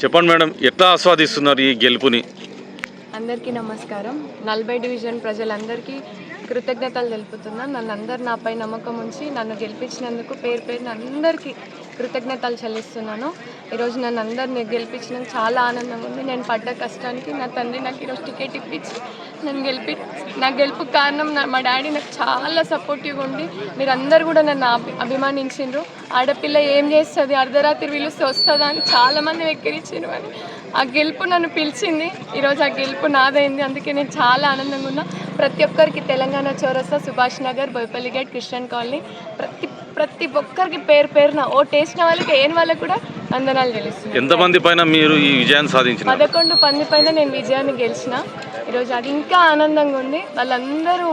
చెప్పండి మేడం, ఎట్లా ఆస్వాదిస్తున్నారు ఈ గెలుపుని? అందరికీ నమస్కారం. 40 డివిజన్ ప్రజలందరికీ కృతజ్ఞతలు తెలుపుతున్నాను. అందరూ నాపై నమ్మకం ఉంచి నన్ను గెలిపించినందుకు పేరు పేరున అందరికీ కృతజ్ఞతలు చెల్లిస్తున్నాను. ఈరోజు నన్ను అందరిని గెలిపించినందుకు చాలా ఆనందంగా ఉంది. నేను పడ్డ కష్టానికి నా తండ్రి నాకు ఈరోజు టికెట్ ఇప్పించి నా గెలుపుకి కారణం మా డాడీ నాకు చాలా సపోర్టివ్గా ఉండి మీరందరూ కూడా నన్ను అభిమానించిండ్రు. ఆడపిల్ల ఏం చేస్తుంది, అర్ధరాత్రి పిలిస్తే వస్తుందా అని చాలామంది వెక్కిరించారు. అని ఆ గెలుపు నన్ను పిలిచింది. ఈరోజు ఆ గెలుపు నాదైంది. అందుకే నేను చాలా ఆనందంగా ఉన్నా. ప్రతి ఒక్కరికి తెలంగాణ చౌరస్తా, Subhash Nagar, Boyapalli gate, Christian colony ప్రతి ఒక్కరికి పేరు పేరున ఓటేసిన వాళ్ళకి ఏం వాళ్ళకి కూడా వందనాలు తెలుస్తుంది. ఎంతమంది పైన మీరు ఈ విజయాన్ని సాధించారు? 11 మంది పైన నేను విజయాన్ని గెలిచిన. ఈరోజు అది ఇంకా ఆనందంగా ఉంది. వాళ్ళందరూ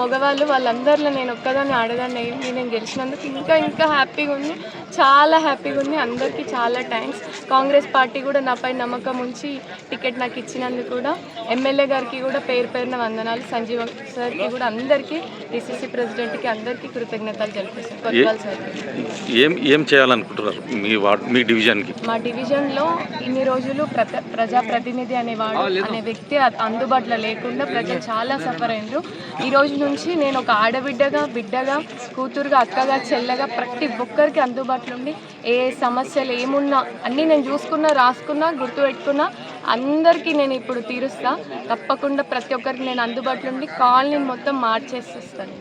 మగవాళ్ళు, వాళ్ళందరిలో నేను ఒక్కదాన్ని ఆడదాన్ని అయ్యింది. నేను గెలిచినందుకు ఇంకా ఇంకా హ్యాపీగా ఉంది, చాలా హ్యాపీగా ఉంది. అందరికీ చాలా థ్యాంక్స్. కాంగ్రెస్ పార్టీ కూడా నాపై నమ్మకం ఉంచి టికెట్ నాకు ఇచ్చినందుకు కూడా ఎమ్మెల్యే గారికి కూడా పేరు పేరున వందనాలు. సంజీవ సార్కి కూడా, అందరికీ, డిసిసి ప్రెసిడెంట్కి అందరికీ కృతజ్ఞతలు తెలిపిస్తాను. కొత్తవాల్ సార్కి ఏం చేయాలనుకుంటున్నారు మీ డివిజన్కి? మా డివిజన్లో ఇన్ని రోజులు ప్రజాప్రతినిధి అనే వ్యక్తి అందుబాటులో లేకుండా ప్రజలు చాలా సఫర్ అయ్యారు. ఈ రోజు నుంచి నేను ఒక ఆడబిడ్డగా, బిడ్డగా, కూతురుగా, అక్కగా, చెల్లెగా ప్రతి ఒక్కరికి అందుబాటులో ఉండి ఏ సమస్యలు ఏమున్నా అన్నీ నేను చూసుకున్నా, రాసుకున్నా, గుర్తుపెట్టుకున్నా. అందరికీ నేను ఇప్పుడు తీరుస్తా. తప్పకుండా ప్రతి ఒక్కరికి నేను అందుబాటులో ఉండి కాలనీ మొత్తం మార్చేసిస్తాను.